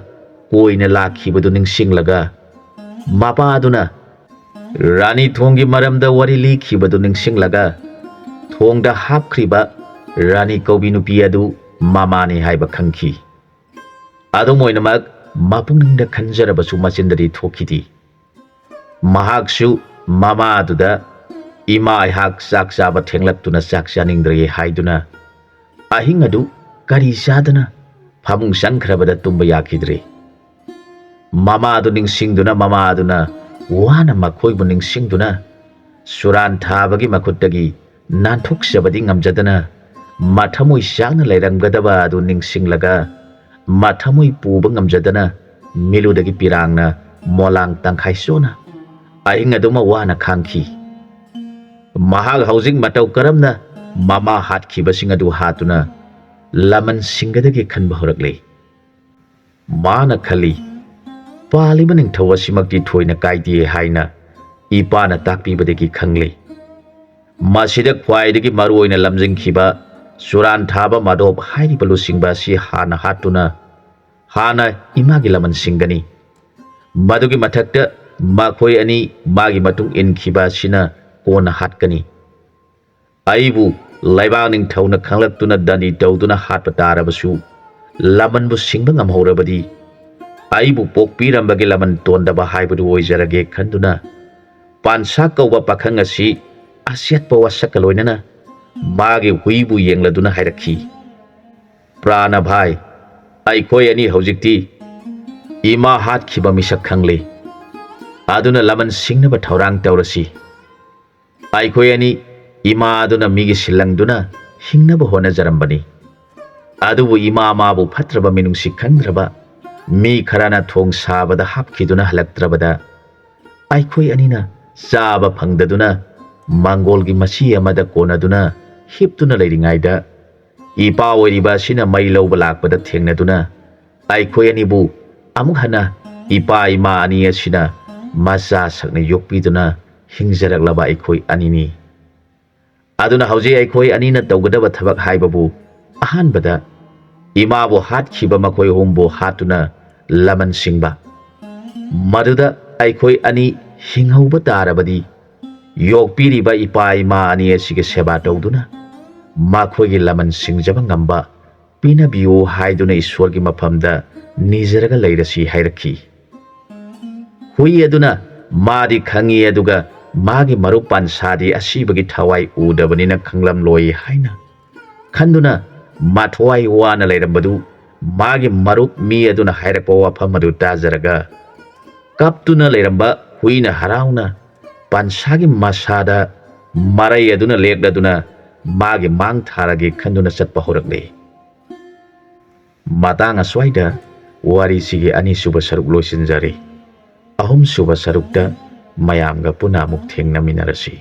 ꯀꯣꯏꯅ ꯂꯥꯛꯈꯤꯕꯗꯨ ꯅꯤꯡꯁꯤꯡꯂꯒ ꯃꯄꯥ ꯑꯗꯨꯅ ꯔꯥꯅꯤ ꯊꯣꯡꯒꯤ ꯃꯔꯝꯗ ꯋꯥꯔꯤ ꯂꯤꯈꯤꯕꯗꯨ ꯅꯤꯡꯁꯤꯡꯂꯒ ꯊꯣꯡꯗ ꯍꯥꯞꯈ꯭ꯔꯤꯕ ꯔꯥꯅꯤ ꯀꯧꯕꯤ ꯅꯨꯄꯤ ꯑꯗꯨ ꯃꯃꯥꯅꯤ ꯍꯥꯏꯕ ꯈꯪꯈꯤ꯫ ꯑꯗꯨꯝ ꯑꯣꯏꯅꯃꯛ ꯃꯄꯨꯛꯅꯤꯡꯗ ꯈꯟꯖꯔꯕꯁꯨ ꯃꯆꯤꯟꯗꯗꯤ ꯊꯣꯛꯈꯤꯗꯦ꯫ ꯃꯍꯥꯛꯁꯨ ꯃꯃꯥ ꯑꯗꯨꯗ ꯏꯃꯥ ꯑꯩꯍꯥꯛ ꯆꯥꯛ ꯆꯥꯕ ꯊꯦꯡꯂꯛꯇꯨꯅ ꯆꯥꯛ ꯆꯥꯅꯤꯡꯗ꯭ꯔꯦ ꯍꯥꯏꯗꯨꯅ ꯑꯍꯤꯡ ꯑꯗꯨ ꯀꯔꯤ ꯆꯥꯗꯅ ꯐꯃꯨꯡ ꯆꯪꯈ꯭ꯔꯕꯗ ꯇꯨꯝꯕ ꯌꯥꯈꯤꯗ꯭ꯔꯦ꯫ ꯃꯃꯥ ꯑꯗꯨ ꯅꯤꯡꯁꯤꯡꯗꯨꯅ ꯃꯃꯥ ꯑꯗꯨꯅ ꯋꯥꯅ ꯃꯈꯣꯏꯕꯨ ꯅꯤꯡꯁꯤꯡꯗꯨꯅ ꯁꯨꯔꯥꯟ ꯊꯥꯕꯒꯤ ꯃꯈꯨꯠꯇꯒꯤ ꯅꯥꯟꯊꯣꯛꯆꯕꯗꯤ ꯉꯝꯖꯗꯅ ꯃꯊꯃꯣꯏ ꯆꯥꯛꯅ ꯂꯩꯔꯝꯒꯗꯕ ꯑꯗꯨ ꯅꯤꯡꯁꯤꯡꯂꯒ ꯃꯊꯃꯣꯏ ꯄꯨꯕ ꯉꯝꯖꯗꯅ ꯃꯤꯂꯨꯗꯒꯤ ꯄꯤꯔꯥꯡꯅ ꯃꯣꯂꯥꯡ ꯇꯪꯈꯥꯏ ꯆꯣꯅ ꯑꯍꯤꯡ ꯑꯗꯨꯃ ꯋꯥꯅ ꯈꯥꯡꯈꯤ꯫ ꯃꯍꯥꯛ ꯍꯧꯖꯤꯛ ꯃꯇꯧ ꯀꯔꯝꯅ ꯃꯃꯥ ꯍꯥꯠꯈꯤꯕꯁꯤꯡ ꯑꯗꯨ ꯍꯥꯠꯇꯨꯅ ꯂꯃꯟ ꯁꯤꯡꯒꯗꯒꯦ ꯈꯟꯕ ꯍꯧꯔꯛꯂꯦ꯫ ꯃꯥꯅ ꯈꯜꯂꯤ, ꯄꯥꯜꯂꯤꯕ ꯅꯤꯡꯊꯧ ꯑꯁꯤꯃꯛꯇꯤ ꯊꯣꯏꯅ ꯀꯥꯏꯗꯦ ꯍꯥꯏꯅ ꯏꯄꯥꯅ ꯇꯥꯛꯄꯤꯕꯗꯒꯤ ꯈꯪꯂꯦ꯫ ꯃꯁꯤꯗ ꯈ꯭ꯋꯥꯏꯗꯒꯤ ꯃꯔꯨꯑꯣꯏꯅ ꯂꯝꯖꯤꯡꯈꯤꯕ ꯆꯨꯔꯥꯟ ꯊꯥꯕ ꯃꯥꯙꯣꯞ ꯍꯥꯏꯔꯤꯕ ꯂꯨꯆꯤꯡꯕ ꯑꯁꯤ ꯍꯥꯟꯅ ꯍꯥꯠꯇꯨꯅ ꯍꯥꯟꯅ ꯏꯃꯥꯒꯤ ꯂꯃꯟ ꯁꯤꯡꯒꯅꯤ꯫ ꯃꯗꯨꯒꯤ ꯃꯊꯛꯇ ꯃꯈꯣꯏ ꯑꯅꯤ ꯃꯥꯒꯤ ꯃꯇꯨꯡ ꯏꯟꯈꯤꯕ ꯑꯁꯤꯅ ꯀꯣꯟꯅ ꯍꯥꯠꯀꯅꯤ꯫ ꯑꯩꯕꯨ ꯂꯩꯕꯥꯛ ꯅꯤꯡꯊꯧꯅ ꯈꯪꯂꯛꯇꯨꯅ ꯗꯟꯗꯤ ꯇꯧꯗꯨꯅ ꯍꯥꯠꯄ ꯇꯥꯔꯕꯁꯨ ꯂꯃꯟꯕꯨ ꯁꯤꯡꯕ ꯉꯝꯍꯧꯔꯕꯗꯤ ꯑꯩꯕꯨ ꯄꯣꯛꯄꯤꯔꯝꯕꯒꯤ ꯂꯃꯟ ꯇꯣꯟꯗꯕ ꯍꯥꯏꯕꯗꯨ ꯑꯣꯏꯖꯔꯒꯦ ꯈꯟꯗꯨꯅ ꯄꯥꯟꯁꯥ ꯀꯧꯕ ꯄꯥꯈꯪ ꯑꯁꯤ ꯑꯆꯦꯠꯄ ꯋꯥꯁꯛꯀ ꯂꯣꯏꯅꯅ ꯃꯥꯒꯤ ꯍꯨꯏꯕꯨ ꯌꯦꯡꯂꯗꯨꯅ ꯍꯥꯏꯔꯛꯈꯤ, ꯄ꯭ꯔꯥꯅ ꯚꯥꯏ, ꯑꯩꯈꯣꯏ ꯑꯅꯤ ꯍꯧꯖꯤꯛꯇꯤ ꯏꯃꯥ ꯍꯥꯠꯈꯤꯕ ꯃꯤꯁꯛ ꯈꯪꯂꯦ꯫ ꯑꯗꯨꯅ ꯂꯃꯟ ꯁꯤꯡꯅꯕ ꯊꯧꯔꯥꯡ ꯇꯧꯔꯁꯤ꯫ ꯑꯩꯈꯣꯏ ꯑꯅꯤ ꯏꯃꯥ ꯑꯗꯨꯅ ꯃꯤꯒꯤ ꯁꯤꯜꯂꯪꯗꯨꯅ ꯍꯤꯡꯅꯕ ꯍꯣꯠꯅꯖꯔꯝꯕꯅꯤ꯫ ꯑꯗꯨꯕꯨ ꯏꯃꯥ ꯃꯥꯕꯨ ꯐꯠꯇ꯭ꯔꯕ ꯃꯤꯅꯨꯡꯁꯤ ꯈꯪꯗ꯭ꯔꯕ ꯃꯤ ꯈꯔꯅ ꯊꯣꯡ ꯁꯥꯕꯗ ꯍꯥꯞꯈꯤꯗꯨꯅ ꯍꯜꯂꯛꯇ꯭ꯔꯕꯗ ꯑꯩꯈꯣꯏ ꯑꯅꯤꯅ ꯆꯥꯕ ꯐꯪꯗꯗꯨꯅ ꯃꯪꯒꯣꯜꯒꯤ ꯃꯆꯤ ꯑꯃꯗ ꯀꯣꯟꯅꯗꯨꯅ ꯍꯤꯞꯇꯨꯅ ꯂꯩꯔꯤꯉꯩꯗ ꯏꯄꯥ ꯑꯣꯏꯔꯤꯕ ꯑꯁꯤꯅ ꯃꯩ ꯂꯧꯕ ꯂꯥꯛꯄꯗ ꯊꯦꯡꯅꯗꯨꯅ ꯑꯩꯈꯣꯏ ꯑꯅꯤꯕꯨ ꯑꯃꯨꯛ ꯍꯟꯅ ꯏꯄꯥ ꯏꯃꯥ ꯑꯅꯤ ꯑꯁꯤꯅ ꯃꯆꯥ ꯁꯛꯅ ꯌꯣꯛꯄꯤꯗꯨꯅ ꯍꯤꯡꯖꯔꯛꯂꯕ ꯑꯩꯈꯣꯏ ꯑꯅꯤꯅꯤ꯫ ꯑꯗꯨꯅ ꯍꯧꯖꯤꯛ ꯑꯩꯈꯣꯏ ꯑꯅꯤꯅ ꯇꯧꯒꯗꯕ ꯊꯕꯛ ꯍꯥꯏꯕꯕꯨ ꯑꯍꯥꯟꯕꯗ ꯏꯃꯥꯕꯨ ꯍꯥꯠꯈꯤꯕ ꯃꯈꯣꯏ ꯑꯍꯨꯝꯕꯨ ꯍꯥꯠꯇꯨꯅ ꯂꯃꯟ ꯁꯤꯡꯕ, ꯃꯗꯨꯗ ꯑꯩꯈꯣꯏ ꯑꯅꯤ ꯍꯤꯡꯍꯧꯕ ꯇꯥꯔꯕꯗꯤ ꯌꯣꯛꯄꯤꯔꯤꯕ ꯏꯄꯥ ꯏꯃꯥ ꯑꯅꯤ ꯑꯁꯤꯒꯤ ꯁꯦꯕꯥ ꯇꯧꯗꯨꯅ ꯃꯈꯣꯏꯒꯤ ꯂꯃꯟ ꯁꯤꯡꯖꯕ ꯉꯝꯕ ꯄꯤꯅꯕꯤꯌꯨ ꯍꯥꯏꯗꯨꯅ ꯏꯁꯣꯔꯒꯤ ꯃꯐꯝꯗ ꯅꯤꯖꯔꯒ ꯂꯩꯔꯁꯤ ꯍꯥꯏꯔꯛꯈꯤ꯫ ꯍꯨꯏ ꯑꯗꯨꯅ ꯃꯥꯗꯤ ꯈꯪꯉꯤ, ꯑꯗꯨꯒ ꯃꯥꯒꯤ ꯃꯔꯨꯞ ꯄꯥꯟꯁꯥꯗꯤ ꯑꯁꯤꯕꯒꯤ ꯊꯋꯥꯏ ꯎꯗꯕꯅꯤꯅ ꯈꯪꯂꯝꯂꯣꯏ ꯍꯥꯏꯅ ꯈꯟꯗꯨꯅ ꯃꯊꯋꯥꯏ ꯋꯥꯅ ꯂꯩꯔꯝꯕꯗꯨ ꯃꯥꯒꯤ ꯃꯔꯨꯞ ꯃꯤ ꯑꯗꯨꯅ ꯍꯥꯏꯔꯛꯄ ꯋꯥꯐꯝ ꯑꯗꯨ ꯇꯥꯖꯔꯒ ꯀꯞꯇꯨꯅ ꯂꯩꯔꯝꯕ ꯍꯨꯏꯅ ꯍꯔꯥꯎꯅ ꯄꯥꯟꯁꯥꯒꯤ ꯃꯁꯥꯗ ꯃꯔꯩ ꯑꯗꯨꯅ ꯂꯦꯛꯂꯗꯨꯅ ꯃꯥꯒꯤ ꯃꯥꯡ ꯊꯥꯔꯒꯦ ꯈꯟꯗꯨꯅ ꯆꯠꯄ ꯍꯧꯔꯛꯂꯦ꯫ ꯃꯇꯥꯡ ꯑꯁ꯭ꯋꯥꯏꯗ ꯋꯥꯔꯤꯁꯤꯒꯤ ꯑꯅꯤꯁꯨꯕ ꯁꯔꯨꯛ ꯂꯣꯏꯁꯤꯟꯖꯔꯦ꯫ ꯑꯍꯨꯝꯁꯨꯕ ꯁꯔꯨꯛꯇ ꯃꯌꯥꯝꯒ ꯄꯨꯟꯅ ꯑꯃꯨꯛ ꯊꯦꯡꯅꯃꯤꯟꯅꯔꯁꯤ꯫